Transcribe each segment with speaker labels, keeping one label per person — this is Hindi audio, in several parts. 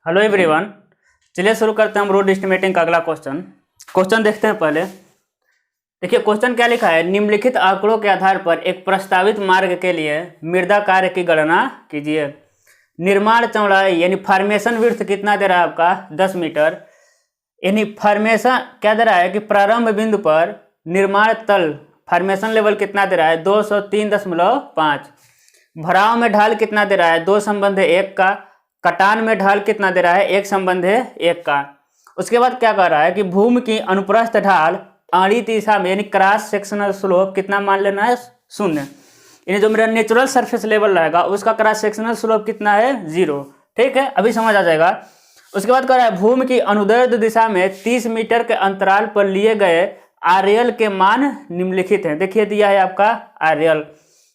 Speaker 1: Hello everyone. चलिए शुरू करते हैं हम रोड एस्टिमेटिंग का अगला क्वेश्चन देखते हैं। पहले देखिए क्वेश्चन क्या लिखा है। निम्नलिखित आंकड़ों के आधार पर एक प्रस्तावित मार्ग के लिए मृदा कार्य की गणना कीजिए। निर्माण चौड़ाई यानी फॉर्मेशन विड्थ कितना दे रहा है आपका 10 मीटर। यानी फॉर्मेशन क्या दे रहा है कि प्रारंभ बिंदु पर निर्माण तल फॉर्मेशन लेवल कितना दे रहा है 203.5। भराव में ढाल कितना दे रहा है 2 संबंध 1 का। कटान में ढाल कितना दे रहा है 1 संबंध 1 का। उसके बाद क्या कह रहा है कि भूमि की अनुप्रस्थ ढाल आड़ी दिशा में यानी क्रॉस सेक्शनल स्लोप कितना मान लेना है 0। यानी जो मेरा नेचुरल सरफेस लेवल रहेगा उसका क्रॉस सेक्शनल स्लोप कितना है 0। ठीक है, अभी समझ आ जाएगा। उसके बाद कह रहा है भूमि की अनुदैर्ध्य दिशा में 30 मीटर के अंतराल पर लिए गए आरएल के मान निम्नलिखित हैं। देखिए दिया है आपका आरएल।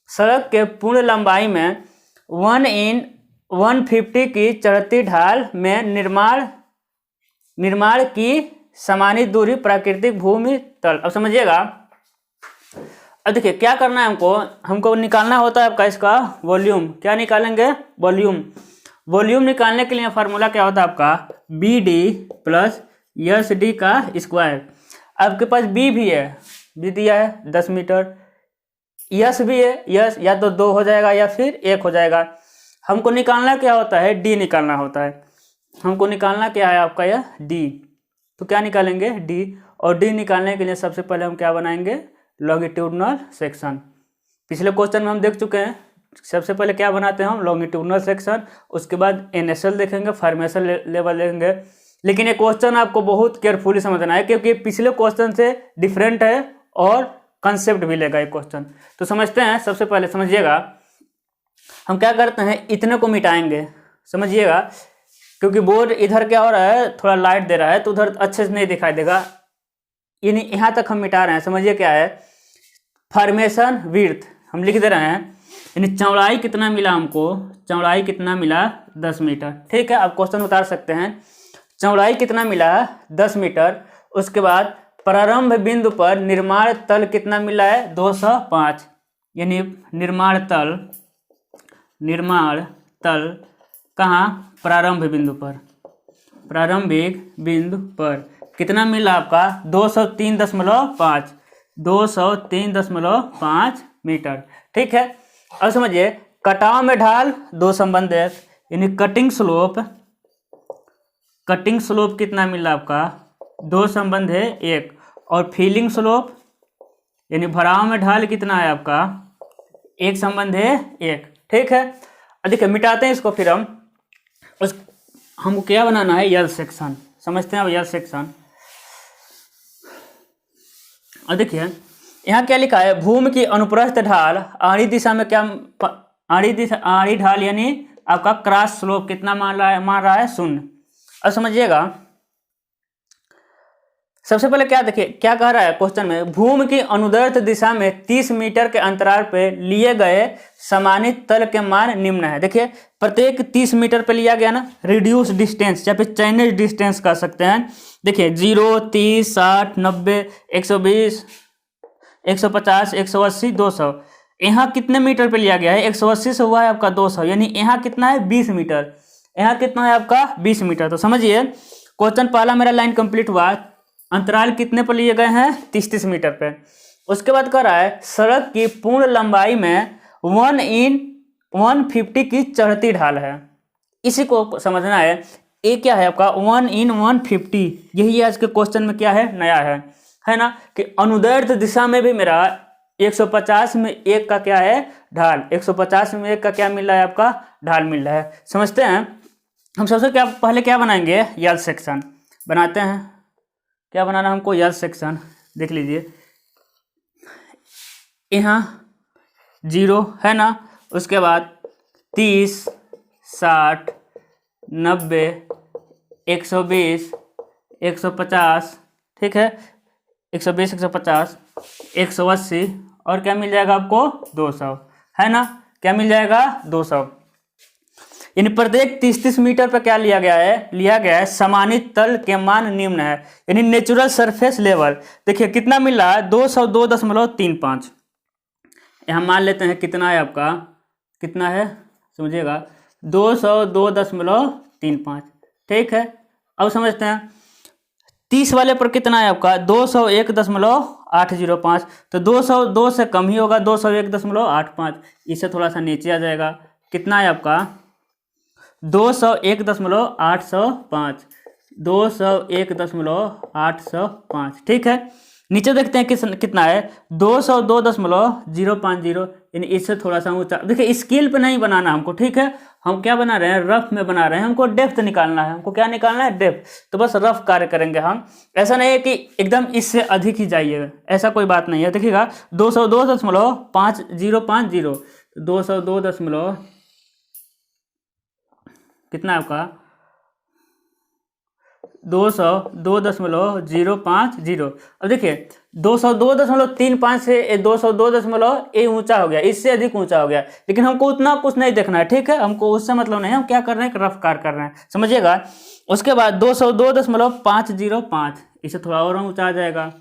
Speaker 1: सड़क के पूर्ण लंबाई में 1/150 की चढ़ती ढाल में निर्माण की समानित दूरी प्राकृतिक भूमि तल। अब समझिएगा। अब देखिए क्या करना है हमको निकालना होता है आपका इसका वॉल्यूम। क्या निकालेंगे? वॉल्यूम निकालने के लिए फार्मूला क्या होता है आपका BD प्लस SD का स्क्वायर। आपके पास B भी है, B दिया है 10 मीटर। यस भी है, यस या तो 2 हो जाएगा या फिर 1 हो जाएगा। हमको निकालना क्या होता है D निकालना होता है। हमको निकालना क्या है आपका यह D। तो क्या निकालेंगे D। और D निकालने के लिए सबसे पहले हम क्या बनाएंगे लॉन्गिट्यूडनल सेक्शन। पिछले क्वेश्चन में हम देख चुके हैं। सबसे पहले क्या बनाते हैं हम लॉन्गिट्यूडनल सेक्शन, उसके बाद NSL देखेंगे, फॉर्मेशन लेवल देखेंगे। लेकिन ये क्वेश्चन आपको बहुत केयरफुली समझना है क्योंकि पिछले क्वेश्चन से डिफरेंट है और कंसेप्ट भी लेगा ये क्वेश्चन। तो समझते हैं। सबसे पहले समझिएगा हम क्या करते हैं इतने को मिटाएंगे। समझिएगा क्योंकि बोर्ड इधर क्या हो रहा है थोड़ा लाइट दे रहा है तो उधर अच्छे से नहीं दिखाई देगा। यानी यहाँ तक हम मिटा रहे हैं। समझिए क्या है फॉर्मेशन विड्थ हम लिख दे रहे हैं। यानी चौड़ाई कितना मिला हमको, चौड़ाई कितना मिला 10 मीटर। ठीक है, आप क्वेश्चन उतार सकते हैं। चौड़ाई कितना मिला 10 मीटर। उसके बाद प्रारंभ बिंदु पर निर्माण तल कितना मिला है 205। यानी निर्माण कहाँ प्रारंभ बिंदु पर, प्रारंभिक बिंदु पर कितना मिला आपका 203.5, 203.5 मीटर। ठीक है, अब समझिए कटाव में ढाल 2 संबंध 1 यानी कटिंग स्लोप कितना मिला आपका 2 संबंध 1। और फीलिंग स्लोप यानी भराव में ढाल कितना है आपका 1 संबंध 1। ठीक है, देखिए मिटाते हैं इसको। फिर हमको क्या बनाना है यल सेक्शन। समझते हैं अब यल सेक्शन। और देखिए यहाँ क्या लिखा है भूमि की अनुप्रस्थ ढाल आड़ी दिशा में क्या आड़ी ढाल यानी आपका क्रॉस स्लोप कितना मान रहा है 0। अब समझिएगा सबसे पहले क्या देखिए क्या कह रहा है क्वेश्चन में भूमि की अनुदैर्ध्य दिशा में 30 मीटर के अंतराल पर लिए गए समानित तल के मान निम्न है। देखिए प्रत्येक 30 मीटर पे लिया गया ना रिड्यूस डिस्टेंस या फिर चाइनीज डिस्टेंस कह सकते हैं। देखिए 0, 30, 60, 90, 120, 150, 180, 200। यहाँ कितने मीटर पे लिया गया है 180 से हुआ है आपका 200। यानी यहाँ कितना है 20 मीटर। यहाँ कितना है आपका 20 मीटर। तो समझिए क्वेश्चन पहला मेरा लाइन कंप्लीट हुआ। अंतराल कितने पर लिए गए हैं 30 मीटर पे। उसके बाद कह रहा है सड़क की पूर्ण लंबाई में 1/150 की चढ़ती ढाल है। इसी को समझना है। ये क्या है आपका 1/150। यही आज के क्वेश्चन में क्या है नया है ना कि अनुदैर्ध्य दिशा में भी मेरा 150 में 1 का क्या है ढाल, 150 में 1 का क्या मिल रहा है आपका ढाल मिल रहा है। समझते हैं हम सबसे पहले क्या बनाएंगे यल सेक्शन बनाते हैं। क्या बनाना हमको यल सेक्शन देख लीजिए। यहाँ 0 है ना, उसके बाद 30, 60, 90, 120, 150। ठीक है 120, 150, 180 और क्या मिल जाएगा आपको 200 है ना। क्या मिल जाएगा 200। यानी प्रत्येक 30 मीटर पर क्या लिया गया है समानित तल के मान निम्न है। यानी नेचुरल सरफेस लेवल देखिए कितना मिल रहा है 202.35। यहाँ मान लेते हैं कितना है आपका कितना है समझिएगा 202.35। ठीक है, अब समझते हैं 30 वाले पर कितना है आपका 201.805, तो 202 से कम ही होगा 201.85, इससे थोड़ा सा नीचे आ जाएगा, कितना है आपका 201.805, 201.805, ठीक है। नीचे देखते हैं कितना है 202.050, यानी इससे थोड़ा सा ऊंचा। देखिए स्केल पे नहीं बनाना हमको, ठीक है, हम क्या बना रहे हैं रफ में बना रहे हैं, हमको डेप्थ निकालना है, हमको क्या निकालना है डेप्थ, तो बस रफ कार्य करेंगे हम। ऐसा नहीं है कि एकदम इससे अधिक ही जाइएगा, ऐसा कोई बात नहीं है। देखिएगा 202.5050, 202 कितना है आपका 202.050। अब देखिए 202.35 से 202 ये ऊंचा हो गया, इससे अधिक ऊंचा हो गया, लेकिन हमको उतना कुछ नहीं देखना है, ठीक है, हमको उससे मतलब नहीं है, हम क्या कर रहे हैं रफ कार कर रहे हैं, समझिएगा। उसके बाद 202.505, इससे थोड़ा और ऊंचा आ जाएगा,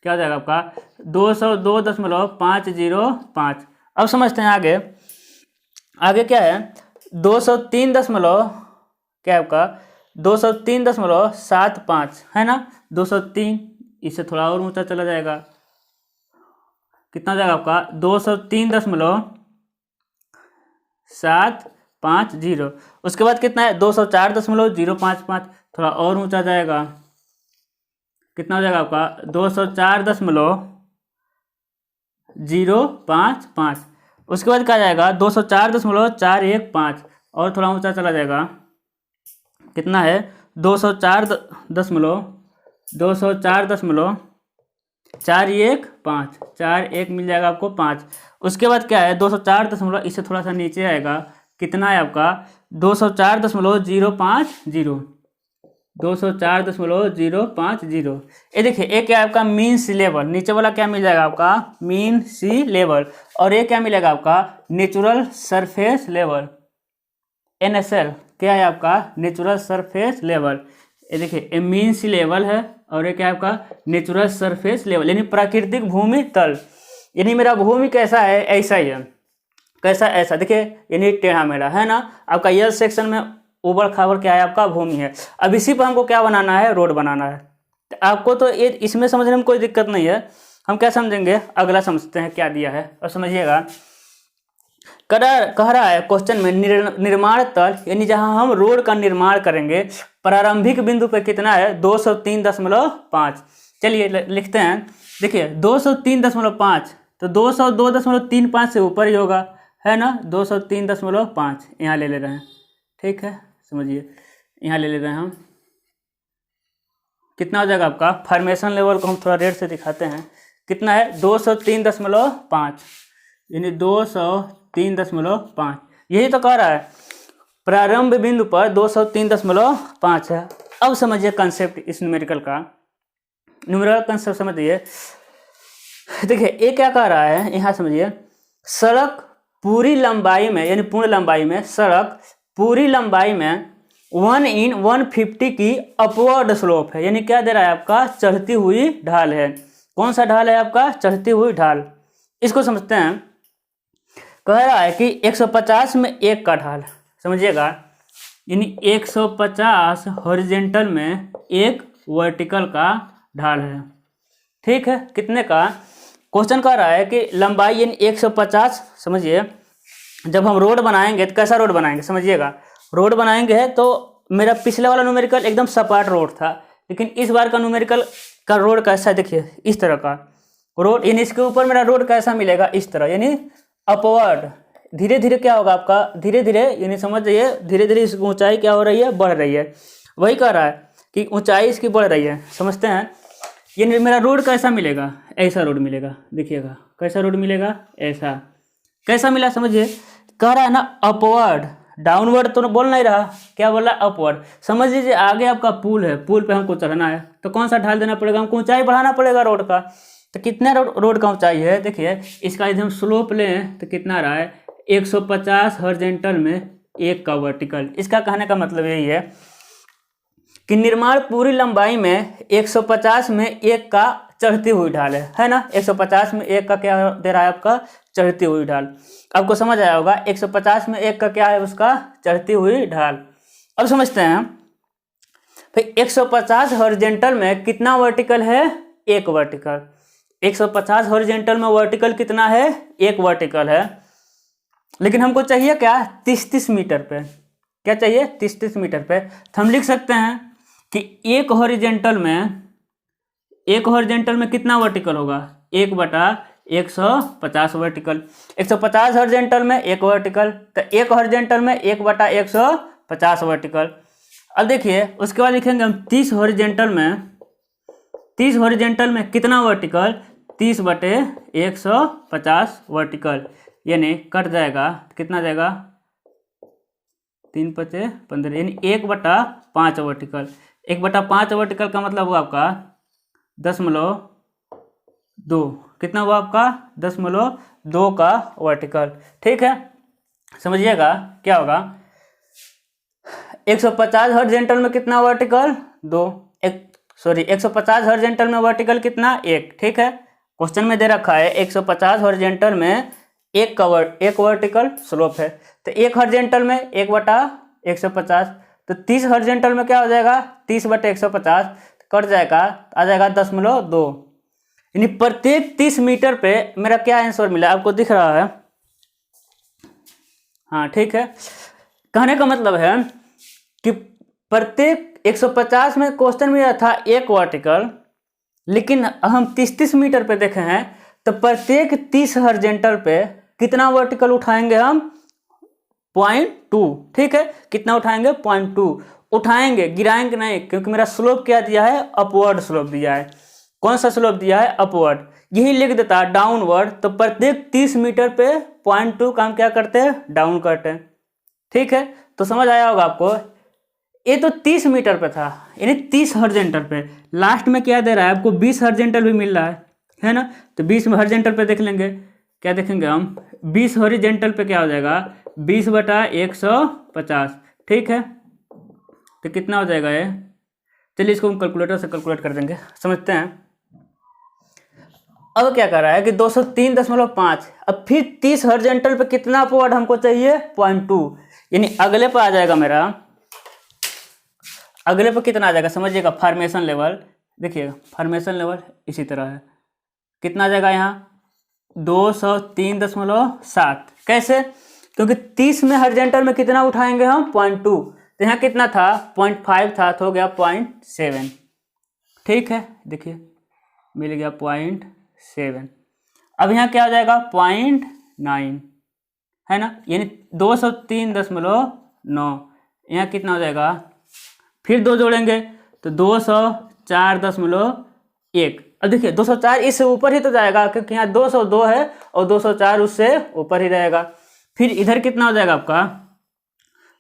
Speaker 1: क्या हो जाएगा आपका 202.505। अब समझते हैं आगे, आगे क्या है 203 क्या है आपका 203.75 है ना, 203, इससे थोड़ा और ऊंचा चला जाएगा, कितना जाएगा आपका 203.750। उसके बाद कितना है 204.055, थोड़ा और ऊंचा जाएगा, कितना हो जाएगा आपका 204.055। उसके बाद क्या जाएगा 204.415, और थोड़ा ऊंचा चला जाएगा, कितना है 204.415, 41 मिल जाएगा आपको 5। उसके बाद क्या है 204 इससे थोड़ा सा नीचे आएगा, कितना है आपका 204.050, 204.050। ये देखिए एक क्या है आपका मीन सी लेवल, नीचे वाला क्या मिल जाएगा आपका मीन सी लेवल, और एक क्या मिलेगा आपका नेचुरल सरफेस लेवल, NSL क्या है आपका नेचुरल सरफेस लेवल। ये देखिए मीन सी लेवल है, और ये क्या है आपका नेचुरल सरफेस लेवल, यानी प्राकृतिक भूमि तल, यानी मेरा भूमि कैसा है ऐसा ही है, कैसा ऐसा, देखिए यानी टेढ़ा मेढ़ा है ना। आपका यल सेक्शन में ऊबड़ खाबड़ क्या है आपका भूमि है। अब इसी पर हमको क्या बनाना है रोड बनाना है, तो आपको तो ये इसमें समझने में कोई दिक्कत नहीं है, हम क्या समझेंगे अगला समझते हैं क्या दिया है, और समझिएगा कह रहा है क्वेश्चन में निर्माण तल, यानी जहां हम रोड का निर्माण करेंगे, प्रारंभिक बिंदु पे कितना है 203.5। चलिए लिखते हैं, देखिए 203.5, तो 202.35 से ऊपर ही होगा, है ना, 203.5 यहाँ ले रहे हैं, ठीक है, समझिए यहाँ ले रहे हैं हम, कितना हो जाएगा आपका फॉर्मेशन लेवल को हम थोड़ा रेट से दिखाते हैं, कितना है 203.5, यानी 203.5, यही तो कह रहा है प्रारंभ बिंदु पर 203.5 है। अब समझिए कंसेप्ट इस न्यूमेरिकल का, न्यूमेरिकल कंसेप्ट समझिए। देखिए ये क्या कह रहा है यहाँ समझिए, सड़क पूरी लंबाई में, यानी पूर्ण लंबाई में, सड़क पूरी लंबाई में 1/150 की अपवर्ड स्लोप है, यानी क्या दे रहा है आपका चढ़ती हुई ढाल है। कौन सा ढाल है आपका चढ़ती हुई ढाल, इसको समझते हैं। कह रहा है कि 150 में एक का ढाल, समझिएगा, यानी 150 हॉरिजेंटल में एक वर्टिकल का ढाल है, ठीक है, कितने का क्वेश्चन कह रहा है कि लंबाई यानी 150, समझिए जब हम रोड बनाएंगे तो कैसा रोड बनाएंगे, समझिएगा रोड बनाएंगे तो मेरा पिछले वाला न्यूमेरिकल एकदम सपाट रोड था, लेकिन इस बार का न्यूमेरिकल का रोड कैसा है, देखिए इस तरह का रोड, यानी इसके ऊपर मेरा रोड कैसा मिलेगा इस तरह, यानी अपवर्ड, धीरे धीरे क्या होगा आपका धीरे धीरे, यानी समझ जाइए धीरे धीरे इसकी ऊंचाई क्या हो रही है बढ़ रही है, वही कह रहा है कि ऊंचाई इसकी बढ़ रही है, समझते हैं। यानी मेरा रोड कैसा मिलेगा, ऐसा रोड मिलेगा, देखिएगा कैसा रोड मिलेगा, ऐसा कैसा मिला, समझिए कह रहा है ना अपवर्ड, डाउनवर्ड तो बोल नहीं रहा, क्या बोल रहा है अपवर्ड। समझ लीजिए आगे आपका पुल है, पुल पे हमको चढ़ना है तो कौन सा ढाल देना पड़ेगा, हमको ऊंचाई बढ़ाना पड़ेगा रोड का। तो कितना रोड का ऊंचाई है, देखिए इसका यदि हम स्लोप लें तो कितना रहा है 150 हॉरिजॉन्टल में एक का वर्टिकल। इसका कहने का मतलब यही है कि निर्माण पूरी लंबाई में 150 में एक का चढ़ती हुई ढाल है ना, 150 में एक का क्या दे रहा है आपका चढ़ती हुई ढाल। आपको समझ आया होगा 150 में एक का क्या है उसका चढ़ती हुई ढाल। अब समझते हैं भाई 150 हॉरिजॉन्टल में कितना वर्टिकल है, एक वर्टिकल। 150 हॉरिजॉन्टल में वर्टिकल कितना है, एक वर्टिकल है। लेकिन हमको चाहिए क्या, 30-30 मीटर पे। क्या चाहिए, 30-30 मीटर पे। तो हम लिख सकते हैं कि एक हॉरिजॉन्टल में कितना वर्टिकल होगा, 1/150 वर्टिकल। 150 हॉरिजॉन्टल में एक वर्टिकल, तो एक हॉरिजॉन्टल में 1/150 वर्टिकल। अब देखिए उसके बाद लिखेंगे हम 30 हॉरिजॉन्टल में कितना वर्टिकल, 30/150 वर्टिकल, यानी कट जाएगा, कितना जाएगा, 3×5 = 15, यानी 1/5 वर्टिकल। 1/5 वर्टिकल का मतलब हुआ आपका 10.2। कितना हुआ आपका, 10.2 का वर्टिकल। ठीक है, समझिएगा क्या होगा। 150 हॉरिजॉन्टल में कितना वर्टिकल, 2। 150 हॉरिजॉन्टल में वर्टिकल कितना, 1। ठीक है, क्वेश्चन में दे रखा है 150 हॉरिजॉन्टल में एक वर्टिकल स्लोप है। तो एक हॉरिजॉन्टल में 1/150, तो 30 हॉरिजॉन्टल में क्या हो जाएगा, 30/150 कट जाएगा, आ जाएगा 10.2। यानी प्रत्येक 30 मीटर पे मेरा क्या आंसर मिला, आपको दिख रहा है। हाँ ठीक है, कहने का मतलब है कि प्रत्येक 150 में क्वेश्चन में यह था एक वर्टिकल, लेकिन हम 30-30 मीटर पे देखे हैं तो प्रत्येक 30 हॉरिजॉन्टल पे कितना वर्टिकल उठाएंगे हम, 0.2। ठीक है, कितना उठाएंगे, 0.2 उठाएंगे, गिराएंगे नहीं, क्योंकि मेरा स्लोप क्या दिया है, अपवर्ड स्लोप दिया है। कौन सा स्लोप दिया है, अपवर्ड। यही लिख देता है डाउनवर्ड, तो प्रत्येक 30 मीटर पे 0.2 का हम क्या करते हैं, डाउन करते हैं। ठीक है, तो समझ आया होगा आपको। ये तो 30 मीटर पे था, यानी 30 हॉरिजॉन्टल पे। लास्ट में क्या दे रहा है आपको, 20 हॉरिजॉन्टल भी मिल रहा है ना। तो 20 हॉरिजॉन्टल पे देख लेंगे, क्या देखेंगे हम, 20 हॉरिजॉन्टल पे क्या हो जाएगा, 20/150। ठीक है, तो कितना हो जाएगा ये, चलिए इसको हम कैलकुलेटर से कैलकुलेट कर देंगे, समझते हैं। अब क्या कर रहा है कि 203.5, अब फिर 30 हॉरिजॉन्टल पे कितना अपवर्ड हमको चाहिए, 0.2, यानी अगले पे आ जाएगा मेरा, अगले पे कितना आ जाएगा समझिएगा, फॉर्मेशन लेवल। देखिएगा फॉर्मेशन लेवल इसी तरह है, कितना आ जाएगा यहाँ 203.7। कैसे, क्योंकि 30 में हॉरिजॉन्टल में कितना उठाएंगे हम, 0.2, तो यहाँ कितना था, 0.5 था, तो हो गया 0.7। ठीक है, देखिए मिल गया 0.7। अब यहाँ क्या हो जाएगा, 0.9 है ना, यानी 203.9। यहाँ कितना हो जाएगा, फिर 2 जोड़ेंगे तो 204.1। अब देखिए 204 इससे ऊपर ही तो जाएगा, क्योंकि यहाँ 202 है और 204 उससे ऊपर ही रहेगा। फिर इधर कितना हो जाएगा आपका,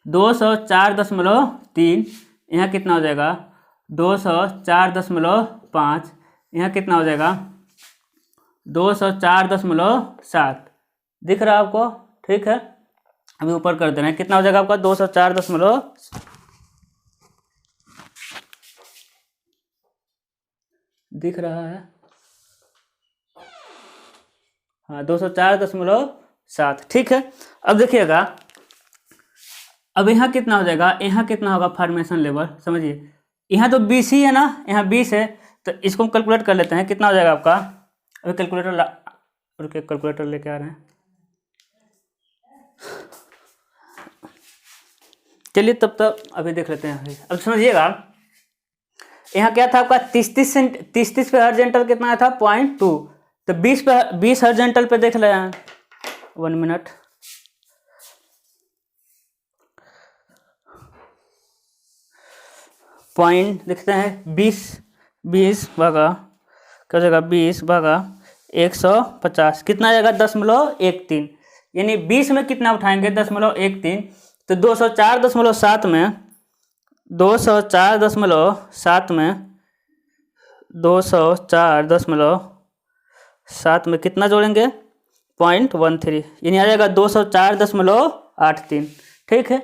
Speaker 1: 204.3। यहाँ कितना हो जाएगा, 204.5। यहाँ कितना हो जाएगा, 204.7। दिख रहा है आपको। ठीक है, अभी ऊपर कर देना है, कितना हो जाएगा आपका, 204. दिख रहा है, हाँ 204.7। ठीक है, अब देखिएगा, अब यहाँ कितना हो जाएगा, यहाँ कितना होगा फॉर्मेशन लेवल, समझिए यहाँ तो 20 ही है ना, यहाँ 20 है, तो इसको हम कैलकुलेट कर लेते हैं, कितना हो जाएगा आपका। अभी कैलकुलेटर लेके आ रहे हैं, चलिए तब तक अभी देख लेते हैं। अब समझिएगा, यहाँ क्या था आपका, 30 पे हॉरिजॉन्टल कितना था, 0.2, तो 20 हॉरिजॉन्टल पे देख रहे हैं, 1 मिनट। पॉइंट लिखते हैं, 20 भागा क्या हो जाएगा, 20/150 कितना आ जाएगा, 10.13। यानी 20 में कितना उठाएंगे, 10.13, तो 204.7 में 204.7 में कितना जोड़ेंगे, 0.13, यानी आ जाएगा 204.83। ठीक है,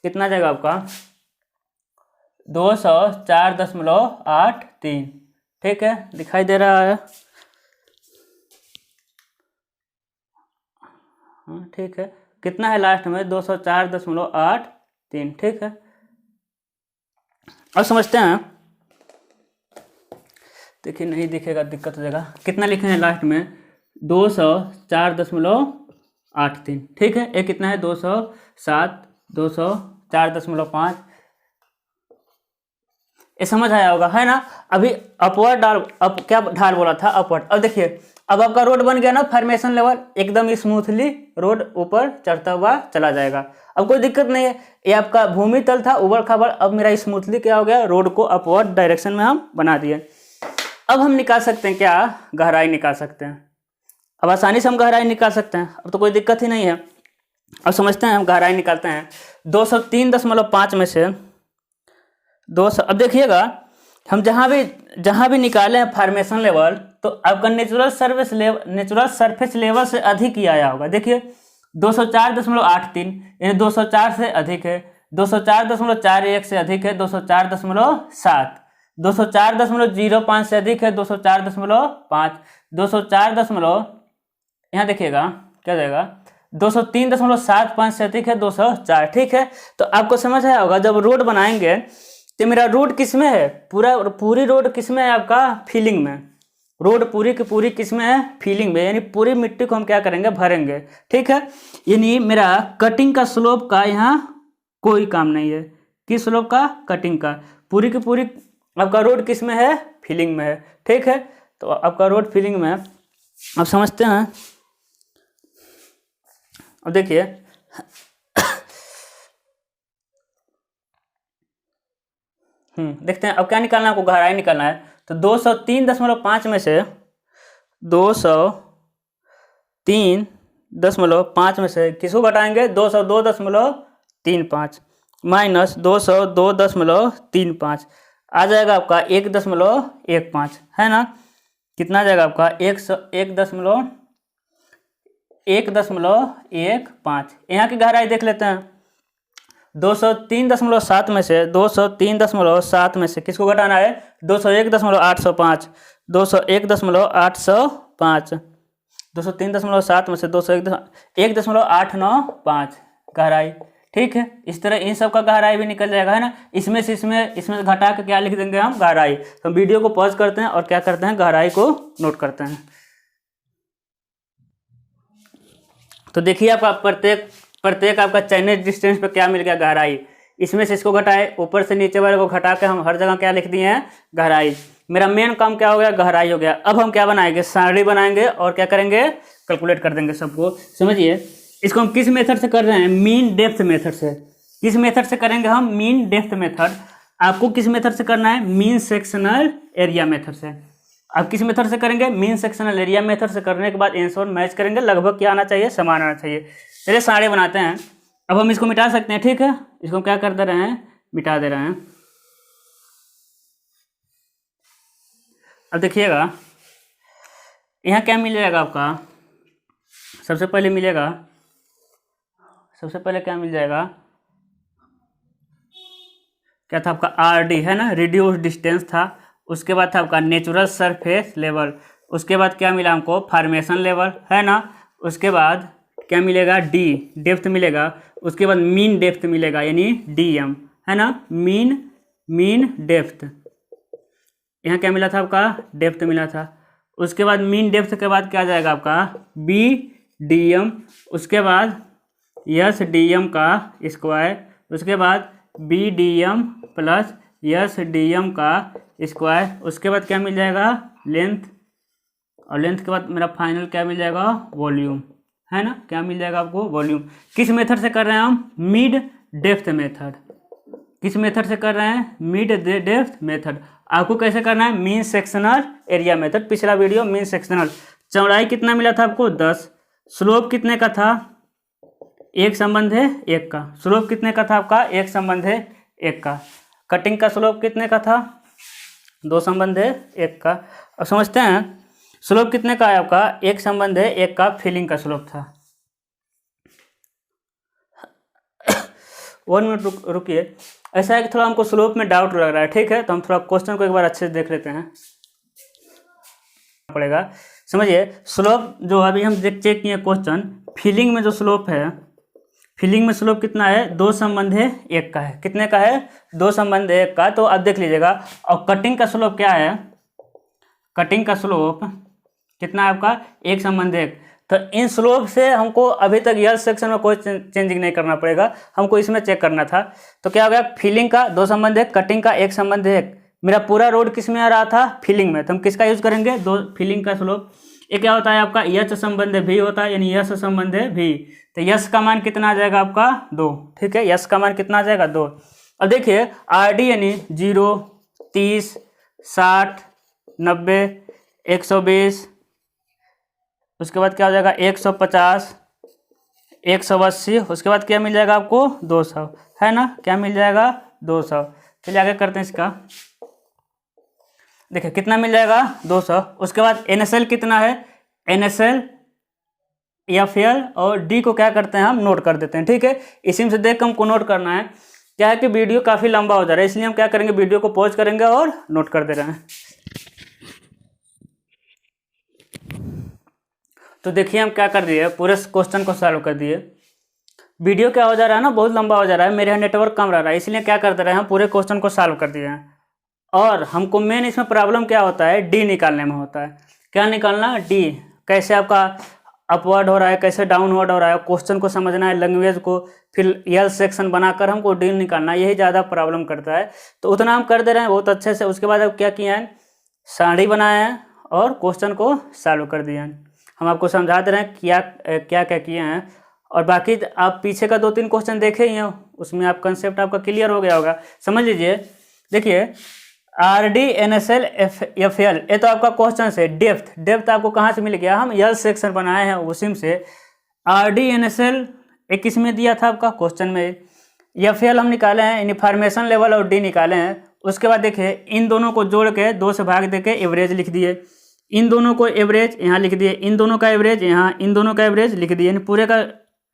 Speaker 1: कितना आ जाएगा आपका, 204.83। ठीक है, दिखाई दे रहा है, हाँ ठीक है, कितना है लास्ट में, 204.83। ठीक है, अब समझते हैं, देखिए नहीं दिखेगा, दिक्कत हो जाएगा। कितना लिखे हैं लास्ट में? 204.83। ठीक है, ये कितना है? 207, 204.5। ये समझ आया होगा, है ना। अभी अपवर्ड डाल, अब क्या ढाल बोला था? अपवर्ड। अब देखिए, अब आपका रोड बन गया ना फॉर्मेशन लेवल, एकदम स्मूथली रोड ऊपर चढ़ता हुआ चला जाएगा। अब कोई दिक्कत नहीं है, ये आपका भूमि तल था उबड़ खाबड़, अब मेरा स्मूथली क्या हो गया? रोड को अपवर्ड डायरेक्शन में हम बना दिए। अब हम निकाल सकते हैं क्या? गहराई निकाल सकते हैं। अब आसानी से हम गहराई निकाल सकते हैं, अब तो कोई दिक्कत ही नहीं है। अब समझते हैं, हम गहराई निकालते हैं। 203.5 में से 200, अब देखिएगा हम जहाँ भी निकाले हैं फॉर्मेशन लेवल, तो आपका नेचुरल सरफेस लेवल से ही आया होगा। देखिए 204.83 यानी 204 से अधिक है, 204.41 से अधिक है, 204.7, 204.05 से अधिक है, 204.5, 204 यहाँ देखिएगा क्या जाएगा, 203.75 से अधिक है, 204। ठीक है, तो आपको समझ आया होगा, जब रोड बनाएंगे तो मेरा रोड किस में है? पूरी रोड किस में है? आपका फीलिंग में। रोड पूरी की पूरी किस में है? फीलिंग में, यानी पूरी मिट्टी को हम क्या करेंगे? भरेंगे। ठीक है, यानी मेरा कटिंग का स्लोप का यहाँ कोई काम नहीं है। किस स्लोप का? कटिंग का। पूरी की पूरी आपका रोड किस में है? फीलिंग में है। ठीक है, तो आपका रोड फीलिंग में है। अब समझते हैं, अब देखिए देखते हैं अब क्या निकालना है आपको? गहराई निकालना है। तो 203.5 में से 203.5 में से किसको घटाएंगे? 202.35 माइनस 202.35 आ जाएगा आपका 1.15, है ना। कितना आ जाएगा आपका? 1.15। यहाँ की गहराई देख लेते हैं। 203.7 में से 203.7 में से किसको घटाना है? 201.805, 201.805, 203.7 में से 201.895 गहराई। ठीक है, इस तरह इन सब का गहराई भी निकल जाएगा, है ना। इसमें से घटा के क्या लिख देंगे हम? गहराई। तो वीडियो को पॉज करते हैं और क्या करते हैं? गहराई को नोट करते हैं। तो देखिए आपका प्रत्येक आपका चयनित डिस्टेंस पे क्या मिल गया? गहराई। इसमें से इसको घटाए, ऊपर से नीचे वाले को घटा के हम हर जगह क्या लिख दिए हैं? गहराई। मेरा मेन काम क्या हो गया? गहराई हो गया। अब हम क्या बनाएंगे? सारणी बनाएंगे और क्या करेंगे? कैलकुलेट कर देंगे सबको। समझिए, इसको हम किस मेथड से कर रहे हैं? मीन डेप्थ मेथड से। किस मेथड से करेंगे हम? Mean depth method. आपको किस मेथड से करना है? मीन सेक्शनल एरिया मेथड से। आप किस मेथड से करेंगे? मीन सेक्शनल एरिया मेथड से करने के बाद आंसर मैच करेंगे, लगभग क्या आना चाहिए? समान आना चाहिए। चलिए सारे बनाते हैं। अब हम इसको मिटा सकते हैं। ठीक है, इसको क्या कर दे रहे हैं? मिटा दे रहे हैं। अब देखिएगा यहाँ क्या मिल जाएगा आपका? सबसे पहले क्या मिल जाएगा? क्या था आपका? RD, है ना, रिड्यूस डिस्टेंस था। उसके बाद था आपका नेचुरल सरफेस लेवल। उसके बाद क्या मिला हमको? फॉर्मेशन लेवल, है ना। उसके बाद क्या मिलेगा? D, डेप्थ मिलेगा। उसके बाद मीन डेप्थ मिलेगा, यानी DM, है ना। मीन डेप्थ, यहाँ क्या मिला था आपका? डेप्थ मिला था। उसके बाद मीन डेप्थ के बाद क्या जाएगा आपका? BDM। उसके बाद SDM का स्क्वायर। उसके बाद BDM प्लस SDM का स्क्वायर। उसके बाद क्या मिल जाएगा? लेंथ। और लेंथ के बाद मेरा फाइनल क्या मिल जाएगा? वॉल्यूम, है ना। क्या मिल जाएगा आपको? वॉल्यूम। किस मेथड से कर रहे हैं हम? Mid depth method. किस मेथड से कर रहे हैं? Mid depth method. आपको कैसे करना है? Mean sectional area method. पिछला वीडियो मीन सेक्शनल। चौड़ाई कितना मिला था आपको? 10। स्लोप कितने का था? 1/1 का। स्लोप कितने का था आपका? 1/1 का। कटिंग का स्लोप कितने का था? 2/1 का। अब समझते हैं स्लोप कितने का है आपका? 1/1 का फिलिंग का स्लोप था। 1 मिनट रुकिए। ऐसा है कि थोड़ा हमको स्लोप में डाउट लग रहा है। ठीक है, तो हम थोड़ा क्वेश्चन को एक बार अच्छे से देख लेते हैं पड़ेगा। समझिए, स्लोप जो अभी हम चेक किए क्वेश्चन, फिलिंग में जो स्लोप है फिलिंग में स्लोप कितना है, 2 संबंध है 1 का है। कितने का है, 2 संबंध 1 का। तो अब देख लीजिएगा। और कटिंग का स्लोप क्या है, कटिंग का स्लोप कितना है आपका, 1 संबंध 1। तो इन स्लोप से हमको अभी तक यल सेक्शन में कोई चेंजिंग नहीं करना पड़ेगा, हमको इसमें चेक करना था। तो क्या हो गया, फिलिंग का 2 संबंध 1, कटिंग का 1 संबंध 1। मेरा पूरा रोड किस में आ रहा था, फिलिंग में। तो हम किसका यूज करेंगे, 2 फिलिंग का स्लोप। ये क्या होता है आपका, यश संबंध भी होता है, यानी यश संबंध भी। तो यश का मान कितना आ जाएगा आपका, 2। ठीक है, यश का मान कितना आ जाएगा, 2। अब देखिए आर डी यानी 0, 30, 60, 90, 120, उसके बाद क्या हो जाएगा 150, 180, उसके बाद क्या मिल जाएगा आपको 200, है ना, क्या मिल जाएगा 200। चलिए आगे करते हैं इसका। देखिए कितना मिल जाएगा 200। उसके बाद NSL कितना है, NSL FL और D को क्या करते हैं हम नोट कर देते हैं। ठीक है, इसी से देख के हमको नोट करना है। क्या है कि वीडियो काफ़ी लंबा हो जा रहा है, इसलिए हम क्या करेंगे, वीडियो को पॉज करेंगे और नोट कर दे रहे हैं। तो देखिए हम क्या कर दिए, पूरे क्वेश्चन को सॉल्व कर दिए। वीडियो क्या हो जा रहा है ना, बहुत लंबा हो जा रहा है, मेरे यहाँ नेटवर्क कम रह रहा है, इसलिए क्या कर दे रहे हैं हम पूरे क्वेश्चन को सॉल्व कर दिए हैं। और हमको मेन इसमें प्रॉब्लम क्या होता है, डी निकालने में होता है। क्या निकालना, डी, कैसे आपका अपवर्ड हो रहा है, कैसे डाउनवर्ड हो रहा है, क्वेश्चन को समझना है, लैंग्वेज को, फिर यल सेक्शन बनाकर हमको डी निकालना, यही ज़्यादा प्रॉब्लम करता है। तो उतना हम कर दे रहे हैं बहुत अच्छे से। उसके बाद अब क्या किए हैं, सारणी बनाए हैं और क्वेश्चन को सॉल्व कर दिए हैं। हम आपको समझा दे रहे हैं क्या क्या क्या किए हैं। और बाकी आप पीछे का 2-3 क्वेश्चन देखे ही हैं, उसमें आप कंसेप्ट आपका क्लियर हो गया होगा। समझ लीजिए, देखिए RD NSL FL, ये तो आपका क्वेश्चन से डेप्थ आपको कहाँ से मिल गया, हम यल सेक्शन बनाए हैं उसी से। RD NSL एक किस में दिया था आपका क्वेश्चन में, FL हम निकाले हैं, इन्फॉर्मेशन लेवल और D निकाले हैं। उसके बाद देखिए इन दोनों को जोड़ के 2 से भाग दे के एवरेज लिख दिए, इन दोनों को एवरेज यहाँ लिख दिए, इन दोनों का एवरेज यहाँ, इन दोनों का एवरेज लिख दिए, यानी पूरे का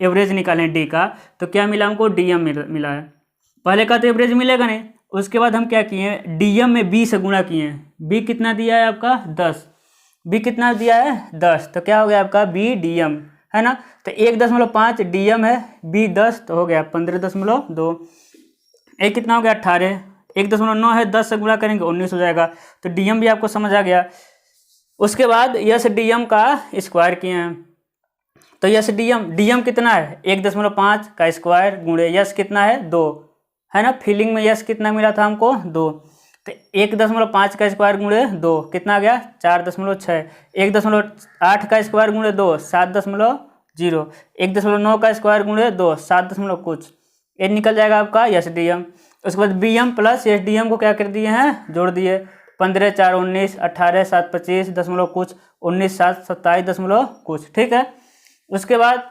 Speaker 1: एवरेज निकालें डी का। तो क्या मिला हमको, DM मिला है। पहले का तो एवरेज मिलेगा नहीं। उसके बाद हम क्या किए, DM में B से गुणा किए हैं। B कितना दिया है आपका 10, B कितना दिया है 10, तो क्या हो गया आपका BDM, है ना। तो 1.5 DM है, B 10, तो हो गया 15.2। ए कितना हो गया 18, 1.9 है, 10 से गुणा करेंगे 19 हो जाएगा। तो DM भी आपको समझ आ गया। उसके बाद यस DM का स्क्वायर किए हैं। तो यस DM कितना है 1.5 का स्क्वायर गुणे यस कितना है 2, है ना। फिलिंग में यस कितना मिला था हमको 2, तो 1.5 का स्क्वायर गुणे 2 कितना आ गया 4.6, 1.8 का स्क्वायर गुणे 2 7.0, 1.9 का स्क्वायर गुणे 2 7 कुछ, ये निकल जाएगा आपका SDM। उसके बाद BM प्लस SDM को क्या कर दिए हैं, जोड़ दिए। 15 4 19, 18 7 25 दशमलव कुछ, 19 7 27 दशमलव कुछ, ठीक है। उसके बाद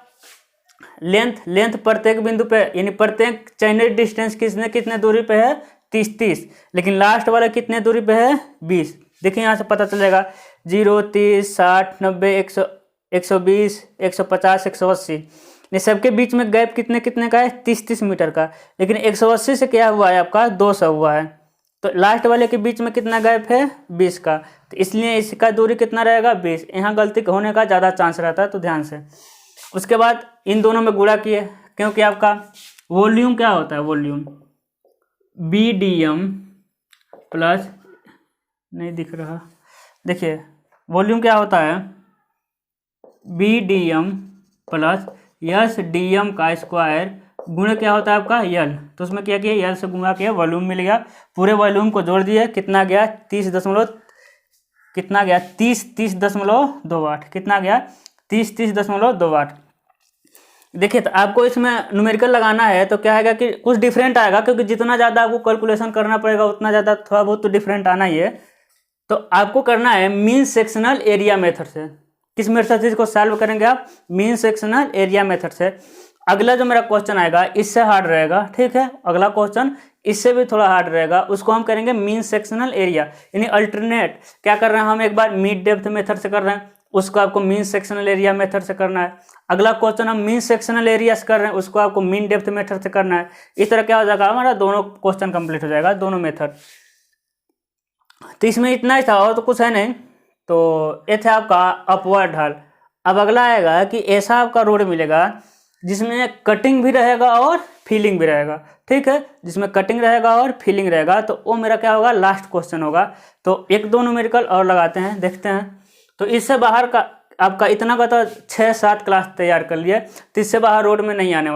Speaker 1: लेंथ प्रत्येक बिंदु पे, यानी प्रत्येक चयनित डिस्टेंस कितने दूरी पे है 30, लेकिन लास्ट वाला कितने दूरी पे है 20। देखिए यहाँ से पता चलेगा 0 30 60 90 100 120 150 180, ये सबके बीच में गैप कितने का है 30 मीटर का, लेकिन 180 से क्या हुआ है आपका 200 हुआ है। तो लास्ट वाले के बीच में कितना गैप है 20 का, तो इसलिए इसका दूरी कितना रहेगा 20। यहाँ गलती होने का ज़्यादा चांस रहता है, तो ध्यान से। उसके बाद इन दोनों में गुणा किए, क्योंकि आपका वॉल्यूम क्या होता है, वॉल्यूम BDM प्लस, नहीं दिख रहा, देखिए वॉल्यूम क्या होता है BDM प्लस SDM का स्क्वायर गुणे क्या होता है आपका यल। तो उसमें क्या किया, यल से गुणा किया, वॉल्यूम मिल गया। पूरे वॉल्यूम को जोड़ दिए, कितना गया 30.2 वाट, कितना गया 30.2 वाट। देखिए तो आपको इसमें न्यूमेरिकल लगाना है, तो क्या आएगा कि कुछ डिफरेंट आएगा, क्योंकि जितना ज़्यादा आपको कैलकुलेशन करना पड़ेगा उतना ज़्यादा थोड़ा बहुत तो डिफरेंट आना ही है। तो आपको करना है मीन सेक्शनल एरिया मेथड से। किस मेथड से इसको सॉल्व करेंगे आप, मीन सेक्शनल एरिया मेथड से। अगला जो मेरा क्वेश्चन आएगा इससे हार्ड रहेगा, ठीक है। अगला क्वेश्चन इससे भी थोड़ा हार्ड रहेगा, उसको हम करेंगे मीन सेक्शनल एरिया, यानी अल्टरनेट क्या कर रहे हैं हम, एक बार मिड डेप्थ मेथड से कर रहे हैं, उसको आपको मीन सेक्शनल एरिया मेथड से करना है। अगला क्वेश्चन हम मीन सेक्शनल एरिया से कर रहे हैं, उसको आपको मीन डेप्थ मेथड से करना है। इस तरह क्या हो जाएगा, हमारा दोनों क्वेश्चन कंप्लीट हो जाएगा, दोनों मेथड। तो इसमें इतना ही था, और तो कुछ है नहीं। तो ये था आपका अपवर्ड ढाल। अब अगला आएगा कि ऐसा आपका रोड मिलेगा जिसमें कटिंग भी रहेगा और फीलिंग भी रहेगा, ठीक है। जिसमें कटिंग रहेगा और फीलिंग रहेगा, तो वो मेरा क्या होगा, लास्ट क्वेश्चन होगा। तो एक दो न्यूमेरिकल और लगाते हैं, देखते हैं। तो इससे बाहर का आपका इतना का तो 6-7 क्लास तैयार कर लिए, तो इससे बाहर रोड में नहीं आने वाला।